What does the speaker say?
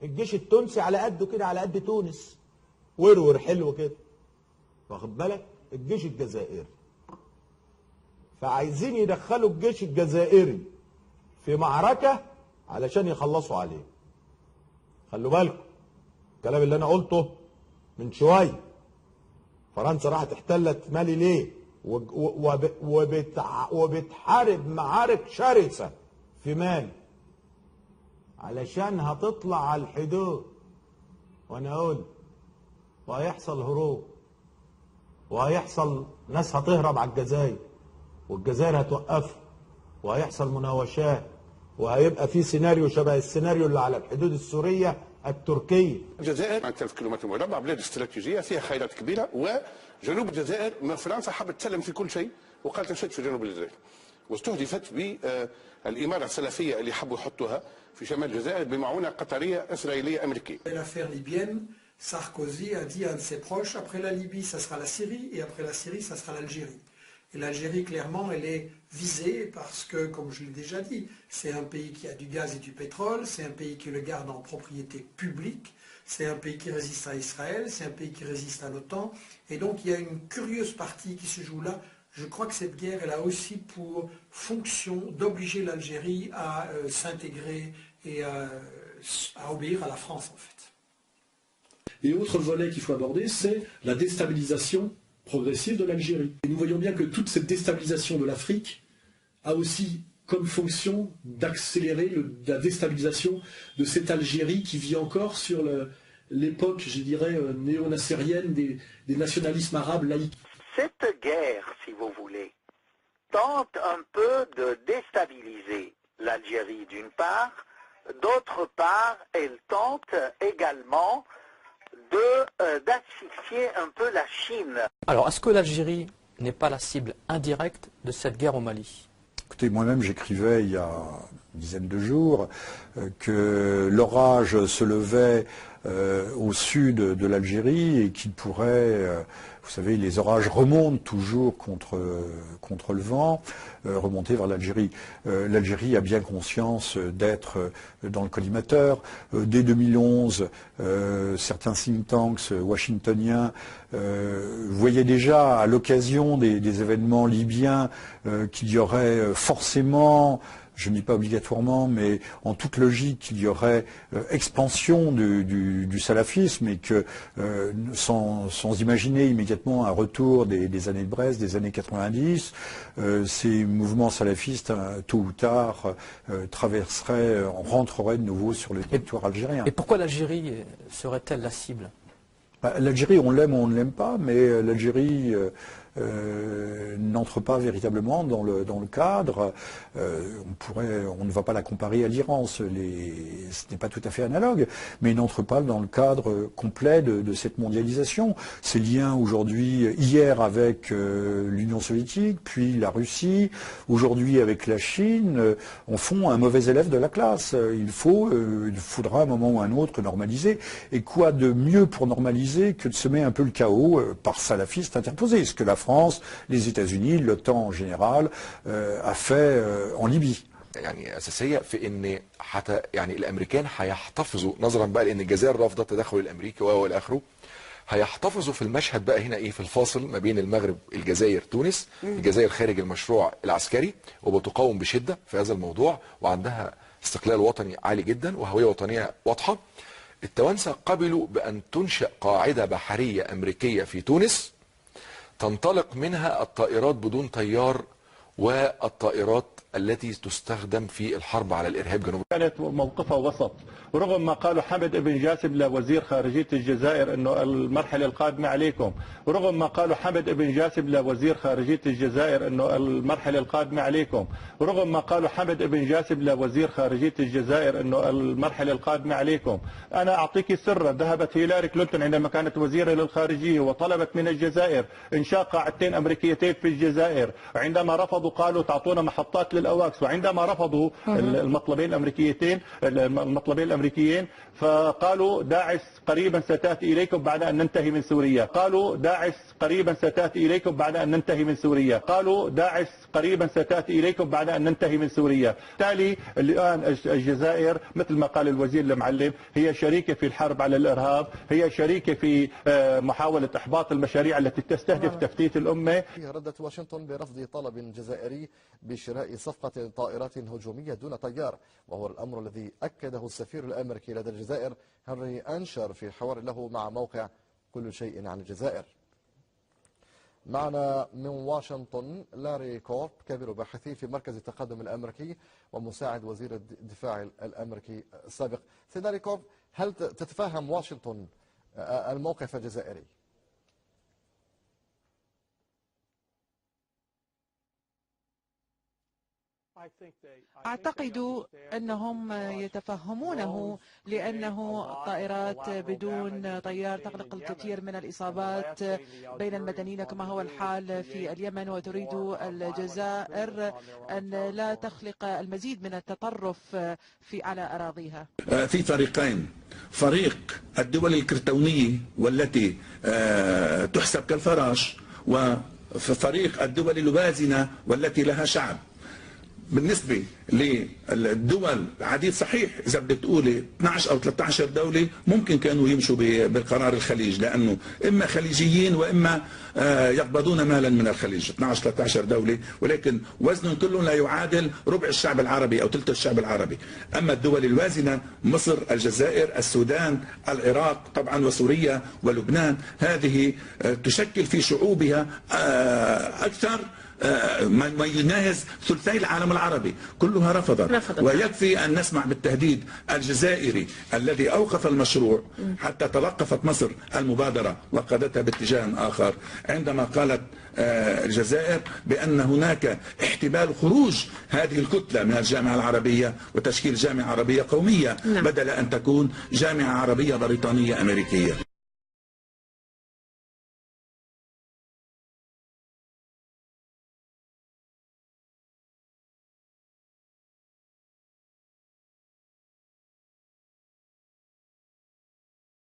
الجيش التونسي على قده كده، على قد تونس، ورور حلو كده، واخد بالك؟ الجيش الجزائري. فعايزين يدخلوا الجيش الجزائري في معركة علشان يخلصوا عليه. خلوا بالكم الكلام اللي انا قلته من شوية. فرنسا راحت احتلت مالي ليه؟ وبتحارب معارك شرسة في مالي علشان هتطلع على الحدود. وانا اقول وهيحصل هروب، وهيحصل ناس هتهرب على الجزائر، والجزائر هتوقفها، وهيحصل مناوشات، وهيبقى في سيناريو شبه السيناريو اللي على الحدود السورية التركية. الجزائر 1000 كيلومتر مربع، بلاد استراتيجية فيها خيرات كبيرة، وجنوب الجزائر فرنسا حابت تسلم في كل شيء وقالت نشد في جنوب الجزائر، واستهدفت بالإمارة السلفية اللي حبوا يحطوها في شمال الجزائر بمعونة قطرية إسرائيلية أمريكية. L'affaire libyenne, Sarkozy a dit à un de ses proches, après la Libye, ça sera la Syrie, et après la Syrie, ça sera l'Algérie. Et l'Algérie, clairement, elle est visée parce que, comme je l'ai déjà dit, c'est un pays qui a du gaz et du pétrole, c'est un pays qui le garde en propriété publique, c'est un pays qui résiste à Israël, c'est un pays qui résiste à l'OTAN. Et donc, il y a une curieuse partie qui se joue là. Je crois que cette guerre, elle a aussi pour fonction d'obliger l'Algérie à s'intégrer et à obéir à la France, en fait. Et autre volet qu'il faut aborder, c'est la déstabilisation progressive de l'Algérie. Et nous voyons bien que toute cette déstabilisation de l'Afrique a aussi comme fonction d'accélérer la déstabilisation de cette Algérie qui vit encore sur l'époque, je dirais, néo-nassérienne des nationalismes arabes laïcs. Cette guerre, si vous voulez, tente un peu de déstabiliser l'Algérie d'une part, d'autre part, elle tente également d'asphyxier un peu la Chine. Alors, est-ce que l'Algérie n'est pas la cible indirecte de cette guerre au Mali? Écoutez, moi-même j'écrivais il y a une dizaine de jours que l'orage se levait au sud de l'Algérie et qu'il pourrait, vous savez, les orages remontent toujours contre le vent, remonter vers l'Algérie. L'Algérie a bien conscience d'être dans le collimateur. Dès 2011, certains think tanks washingtoniens voyaient déjà à l'occasion des événements libyens qu'il y aurait forcément, je ne dis pas obligatoirement, mais en toute logique, qu'il y aurait expansion du salafisme et que sans imaginer immédiatement un retour des années de Brest, des années 90, ces mouvements salafistes, tôt ou tard, rentreraient de nouveau sur le territoire algérien. Et pourquoi l'Algérie serait-elle la cible? L'Algérie, on l'aime ou on ne l'aime pas, mais l'Algérie n'entre pas véritablement dans le cadre. On ne va pas la comparer à l'Iran, ce n'est pas tout à fait analogue, mais n'entre pas dans le cadre complet de cette mondialisation. Ces liens aujourd'hui, hier avec l'Union soviétique, puis la Russie, aujourd'hui avec la Chine, en font un mauvais élève de la classe. Il faudra à un moment ou à un autre normaliser. Et quoi de mieux pour normaliser que de semer un peu le chaos par salafistes interposés, ce que la France, les États-Unis, l'OTAN en général a fait en Libye. يعني اساسيه في ان حتى يعني الامريكان هيحتفظوا نظرا بقى لان الجزائر رافضه التدخل الامريكي والى اخره، هيحتفظوا في المشهد بقى هنا ايه في الفاصل ما بين المغرب الجزائر تونس. الجزائر خارج المشروع العسكري وبتقاوم بشده في هذا الموضوع وعندها استقلال وطني عالي جدا وهويه وطنيه واضحه. التوانسه قبلوا بان تنشئ قاعده بحريه امريكيه في تونس تنطلق منها الطائرات بدون طيار والطائرات التي تستخدم في الحرب على الإرهاب جنوب. كانت موقفها وسط، ورغم ما قالوا حمد بن جاسم لوزير خارجية الجزائر أنه المرحلة القادمة عليكم، ورغم ما قالوا حمد بن جاسم لوزير خارجية الجزائر أنه المرحلة القادمة عليكم، ورغم ما قالوا حمد بن جاسم لوزير خارجية الجزائر أنه المرحلة القادمة عليكم. أنا أعطيك سرا، ذهبت هيلاري كلينتون عندما كانت وزيرة للخارجية وطلبت من الجزائر إنشاء قاعدتين أمريكيتين في الجزائر، عندما رفضوا قالوا تعطونا محطات للأواكس، وعندما رفضوا المطلبين الأمريكيين فقالوا داعش قريبا ستأتي إليكم بعد أن ننتهي من سوريا، قالوا داعش قريبا ستأتي إليكم بعد أن ننتهي من سوريا، قالوا داعش قريبا ستأتي إليكم بعد أن ننتهي من سوريا. بالتالي الآن الجزائر مثل ما قال الوزير المعلم هي شريكة في الحرب على الإرهاب، هي شريكة في محاولة إحباط المشاريع التي تستهدف تفتيت الأمة. ردت واشنطن برفض طلب جزائري بشراء صفقة طائرات هجومية دون طيار، وهو الأمر الذي أكده السفير الأمريكي لدى الجزائر هنري أنشر في حوار له مع موقع كل شيء عن الجزائر. معنا من واشنطن لاري كورب كبير باحثي في مركز التقدم الأمريكي ومساعد وزير الدفاع الأمريكي السابق. سيد لاري كورب، هل تتفهم واشنطن الموقف الجزائري؟ أعتقد أنهم يتفهمونه، لأنه الطائرات بدون طيار تخلق الكثير من الإصابات بين المدنيين كما هو الحال في اليمن، وتريد الجزائر أن لا تخلق المزيد من التطرف على أراضيها. في فريقين، فريق الدول الكرتونية والتي تحسب كالفراش، وفريق الدول الوازنة والتي لها شعب. بالنسبة للدول العديد صحيح إذا بدك تقولي 12 أو 13 دولة ممكن كانوا يمشوا بالقرار الخليج، لأنه إما خليجيين وإما يقبضون مالا من الخليج، 12-13 دولة، ولكن وزنهم كلهم لا يعادل ربع الشعب العربي أو ثلث الشعب العربي. أما الدول الوازنة مصر، الجزائر، السودان، العراق طبعا وسوريا ولبنان، هذه تشكل في شعوبها أكثر ما يناهز ثلثي العالم العربي، كلها رفضت. ويكفي أن نسمع بالتهديد الجزائري الذي أوقف المشروع حتى تلقفت مصر المبادرة وقادتها باتجاه آخر، عندما قالت الجزائر بأن هناك احتمال خروج هذه الكتلة من الجامعة العربية وتشكيل جامعة عربية قومية بدل أن تكون جامعة عربية بريطانية أمريكية.